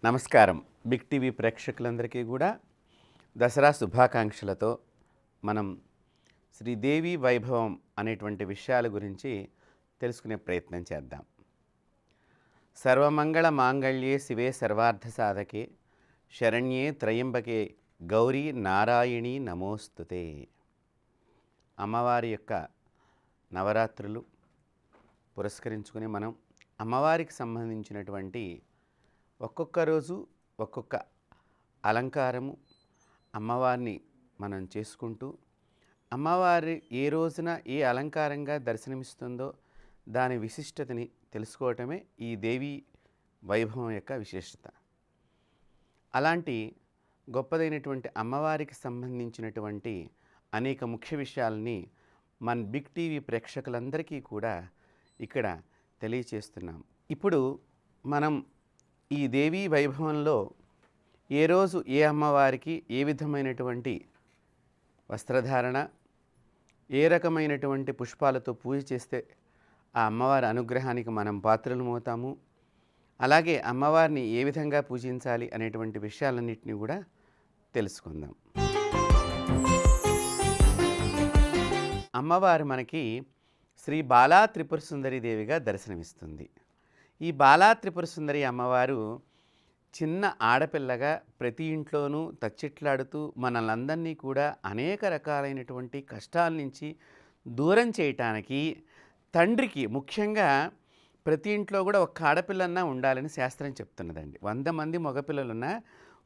నమస్కారం. Big TV ప్రేక్షకులందరికీ కూడా దసరా శుభాకాంక్షలతో మనం శ్రీదేవి వైభవం అనేటువంటి విషయాల గురించి తెలుసుకునే ప్రయత్నం చేద్దాం. సర్వమంగళ మాంగళ్యే శివే సర్వార్థ సాధకే శరణ్యే త్రయంబకే గౌరీ నారాయణి నమోస్తుతే. అమ్మవారి యొక్క నవరాత్రులు పురస్కరించుకుని మనం అమ్మవారికి సంబంధించినటువంటి ఒక్కొక్క రోజు ఒక్కొక్క అలంకారము అమ్మవారిని మనం చేసుకుంటూ అమ్మవారి ఏ రోజున ఏ అలంకారంగా దర్శనమిస్తుందో దాని విశిష్టతని తెలుసుకోవటమే ఈ దేవి వైభవం యొక్క విశేషత. అలాంటి గొప్పదైనటువంటి అమ్మవారికి సంబంధించినటువంటి అనేక ముఖ్య విషయాలని మన బిగ్ టీవీ ప్రేక్షకులందరికీ కూడా ఇక్కడ తెలియచేస్తున్నాం. ఇప్పుడు మనం ఈ దేవీ వైభవంలో ఏ రోజు ఏ అమ్మవారికి ఏ విధమైనటువంటి వస్త్రధారణ, ఏ రకమైనటువంటి పుష్పాలతో పూజ చేస్తే ఆ అమ్మవారి అనుగ్రహానికి మనం పాత్రలమవుతాము, అలాగే అమ్మవారిని ఏ విధంగా పూజించాలి అనేటువంటి విషయాలన్నింటినీ కూడా తెలుసుకుందాం. అమ్మవారు మనకి శ్రీ బాలా త్రిపుర సుందరి దేవిగా దర్శనమిస్తుంది. ఈ బాలా త్రిపుర సుందరి అమ్మవారు చిన్న ఆడపిల్లగా ప్రతి ఇంట్లోనూ తచ్చిట్లాడుతూ మనల్ని కూడా అనేక రకాలైనటువంటి కష్టాల నుంచి దూరం చేయటానికి తండ్రికి, ముఖ్యంగా ప్రతి ఇంట్లో కూడా ఒక్క ఆడపిల్లన్నా ఉండాలని శాస్త్రం చెప్తున్నదండి. 100 మంది మగపిల్లలున్నా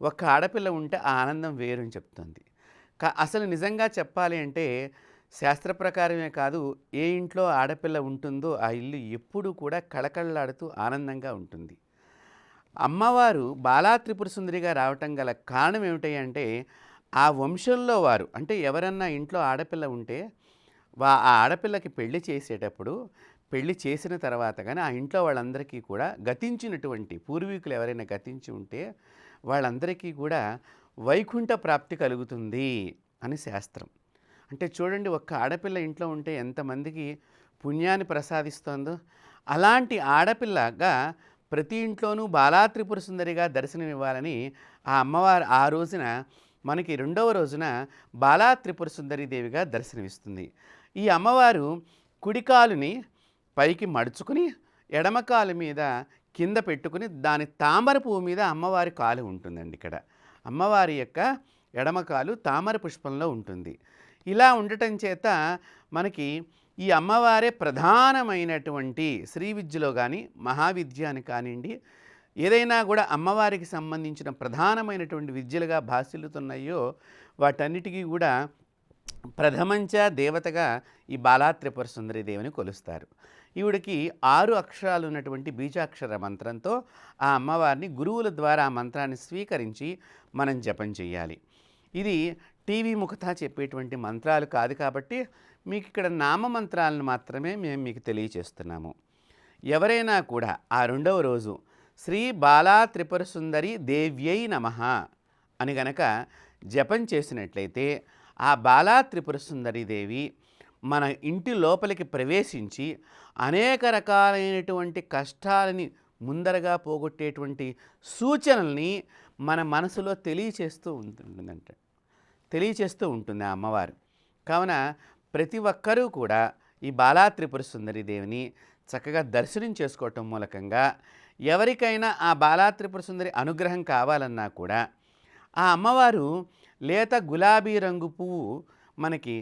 ఒక్క ఆడపిల్ల ఉంటే ఆ ఆనందం వేరు అని చెప్తుంది. అసలు నిజంగా చెప్పాలి అంటే శాస్త్ర ప్రకారమే కాదు, ఏ ఇంట్లో ఆడపిల్ల ఉంటుందో ఆ ఇల్లు ఎప్పుడూ కూడా కళకళలాడుతూ ఆనందంగా ఉంటుంది. అమ్మవారు బాలా త్రిపుర సుందరిగా రావటం గల కారణం ఏమిటి అంటే, ఆ వంశంలో వారు అంటే ఎవరన్నా ఇంట్లో ఆడపిల్ల ఉంటే ఆ ఆడపిల్లకి పెళ్లి చేసేటప్పుడు, పెళ్లి చేసిన తర్వాత కానీ ఆ ఇంట్లో వాళ్ళందరికీ కూడా గతించినటువంటి పూర్వీకులు ఎవరైనా గతించి ఉంటే వాళ్ళందరికీ కూడా వైకుంఠ ప్రాప్తి కలుగుతుంది అని శాస్త్రం. అంటే చూడండి, ఒక్క ఆడపిల్ల ఇంట్లో ఉంటే ఎంతమందికి పుణ్యాన్ని ప్రసాదిస్తుందో. అలాంటి ఆడపిల్లగా ప్రతి ఇంట్లోనూ బాలా త్రిపుర సుందరిగా దర్శనమివ్వాలని ఆ అమ్మవారు ఆ రోజున మనకి 2వ రోజున బాలా త్రిపుర సుందరి దేవిగా దర్శనమిస్తుంది. ఈ అమ్మవారు కుడికాలుని పైకి మడుచుకుని ఎడమకాలు మీద కింద పెట్టుకుని దాని తామర పువ్వు మీద అమ్మవారి కాలు ఉంటుందండి. ఇక్కడ అమ్మవారి యొక్క ఎడమకాలు తామర పుష్పంలో ఉంటుంది. ఇలా ఉండటం చేత మనకి ఈ అమ్మవారే ప్రధానమైనటువంటి శ్రీ విద్యలో కానీ మహావిద్య అని కానివ్వండి, ఏదైనా కూడా అమ్మవారికి సంబంధించిన ప్రధానమైనటువంటి విద్యలుగా భాసిల్లుతున్నాయో వాటన్నిటికీ కూడా ప్రథమంచ దేవతగా ఈ బాలా త్రిపుర సుందరి దేవిని కొలుస్తారు. ఈవిడికి 6 అక్షరాలు ఉన్నటువంటి బీజాక్షర మంత్రంతో ఆ అమ్మవారిని గురువుల ద్వారా ఆ మంత్రాన్ని స్వీకరించి మనం జపం చేయాలి. ఇది టీవీ ముఖతా చెప్పేటువంటి మంత్రాలు కాదు కాబట్టి మీకు ఇక్కడ నామమంత్రాలను మాత్రమే మేము మీకు తెలియచేస్తున్నాము. ఎవరైనా కూడా ఆ 2వ రోజు శ్రీ బాలా త్రిపుర సుందరి దేవ్యై నమః అని గనక జపం చేసినట్లయితే ఆ బాలా త్రిపుర సుందరి దేవి మన ఇంటి లోపలికి ప్రవేశించి అనేక రకాలైనటువంటి కష్టాలని ముందరగా పోగొట్టేటువంటి సూచనల్ని మన మనసులో తెలియచేస్తూ ఉంటుంది ఆ అమ్మవారు. కావున ప్రతి ఒక్కరూ కూడా ఈ బాలా త్రిపుర సుందరి దేవిని చక్కగా దర్శనం చేసుకోవటం మూలకంగా ఎవరికైనా ఆ బాలా త్రిపుర సుందరి అనుగ్రహం కావాలన్నా కూడా ఆ అమ్మవారు లేత గులాబీ రంగు పువ్వు మనకి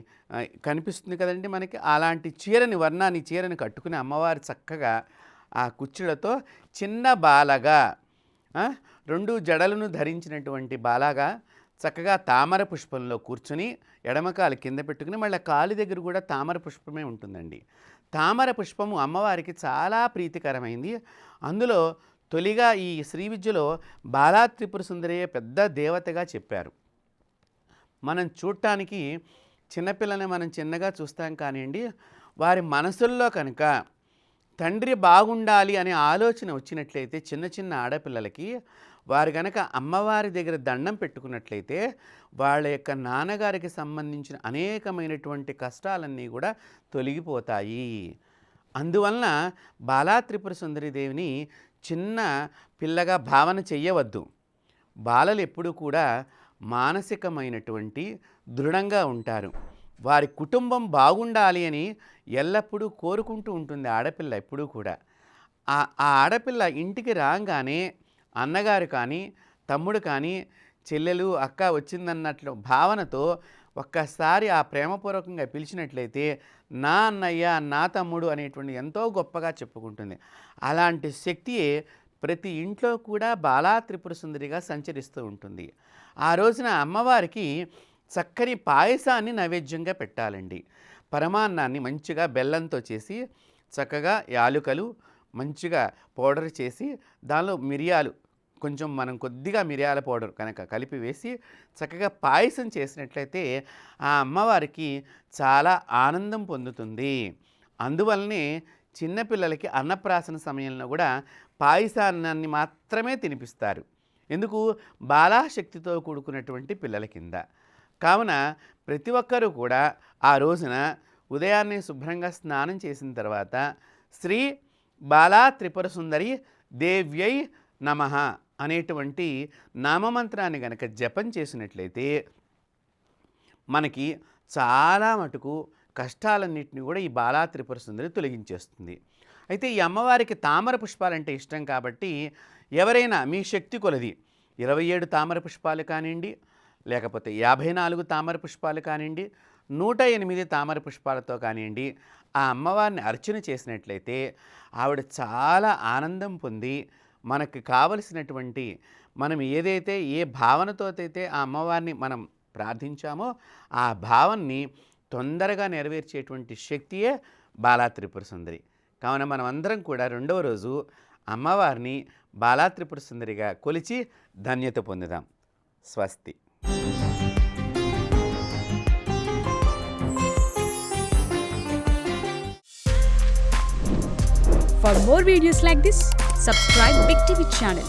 కనిపిస్తుంది కదండి. మనకి అలాంటి చీరని కట్టుకుని అమ్మవారు చక్కగా ఆ కుచ్చులతో చిన్న బాలగా 2 జడలను ధరించినటువంటి బాలగా చక్కగా తామర పుష్పంలో కూర్చుని ఎడమకాలు కింద పెట్టుకుని మళ్ళీ కాలు దగ్గర కూడా తామర పుష్పమే ఉంటుందండి. తామర పుష్పము అమ్మవారికి చాలా ప్రీతికరమైంది. అందులో తొలిగా ఈ శ్రీ విద్యలో బాలా త్రిపుర సుందరియే పెద్ద దేవతగా చెప్పారు. మనం చూడటానికి చిన్నపిల్లని మనం చిన్నగా చూస్తాం కానివ్వండి, వారి మనసుల్లో కనుక తండ్రి బాగుండాలి అనే ఆలోచన వచ్చినట్లయితే చిన్న చిన్న ఆడపిల్లలకి వారు గనక అమ్మవారి దగ్గర దండం పెట్టుకున్నట్లయితే వాళ్ళ యొక్క నాన్నగారికి సంబంధించిన అనేకమైనటువంటి కష్టాలన్నీ కూడా తొలగిపోతాయి. అందువలన బాలా త్రిపుర సుందరి దేవిని చిన్న పిల్లగా భావన చెయ్యవద్దు. బాలలు ఎప్పుడూ కూడా మానసికమైనటువంటి దృఢంగా ఉంటారు. వారి కుటుంబం బాగుండాలి అని ఎల్లప్పుడూ కోరుకుంటూ ఉంటుంది ఆడపిల్ల ఎప్పుడూ కూడా. ఆ ఆడపిల్ల ఇంటికి రాగానే అన్నగారు కానీ, తమ్ముడు కానీ, చెల్లెలు, అక్క వచ్చిందన్నట్లు భావనతో ఒక్కసారి ఆ ప్రేమపూర్వకంగా పిలిచినట్లయితే నా అన్నయ్య, నా తమ్ముడు అనేటువంటి ఎంతో గొప్పగా చెప్పుకుంటుంది. అలాంటి శక్తియే ప్రతి ఇంట్లో కూడా బాలా త్రిపుర సుందరిగా సంచరిస్తూ ఉంటుంది. ఆ రోజున అమ్మవారికి చక్కని పాయసాన్ని నైవేద్యంగా పెట్టాలండి. పరమాన్నాన్ని మంచిగా బెల్లంతో చేసి చక్కగా యాలుకలు మంచిగా పౌడర్ చేసి దానిలో మిరియాలు కొంచెం మనం కొద్దిగా మిరియాల పౌడర్ కనుక కలిపి వేసి చక్కగా పాయసం చేసినట్లయితే ఆ అమ్మవారికి చాలా ఆనందం పొందుతుంది. అందువల్లనే చిన్నపిల్లలకి అన్నప్రాసన సమయంలో కూడా పాయసాన్నాన్ని మాత్రమే తినిపిస్తారు. ఎందుకు? బాలాశక్తితో కూడుకున్నటువంటి పిల్లల కింద. కావున ప్రతి ఒక్కరూ కూడా ఆ రోజున ఉదయాన్నే శుభ్రంగా స్నానం చేసిన తర్వాత శ్రీ బాలా త్రిపుర సుందరి దేవ్యై నమః అనేటువంటి నామమంత్రాన్ని గనక జపం చేసినట్లయితే మనకి చాలా మటుకు కష్టాలన్నింటినీ కూడా ఈ బాలా త్రిపుర సుందరి తొలగించేస్తుంది. అయితే ఈ అమ్మవారికి తామర పుష్పాలంటే ఇష్టం కాబట్టి ఎవరైనా మీ శక్తి కొలది 27 తామర పుష్పాలు కానివ్వండి, లేకపోతే 54 తామర పుష్పాలు కానివ్వండి, 108 తామర పుష్పాలతో కానివ్వండి, ఆ అమ్మవారిని అర్చన చేసినట్లయితే ఆవిడ చాలా ఆనందం పొంది మనకు కావలసినటువంటి మనం ఏదైతే ఏ భావనతో అయితే ఆ అమ్మవారిని మనం ప్రార్థించామో ఆ భావనని తొందరగా నెరవేర్చేటువంటి శక్తియే బాలా త్రిపుర సుందరి. కావున మనం అందరం కూడా రెండవ రోజు అమ్మవారిని బాలా త్రిపుర సుందరిగా కొలిచి ధన్యత పొందుదాం. స్వస్తి. For more videos like this, subscribe Big TV channel.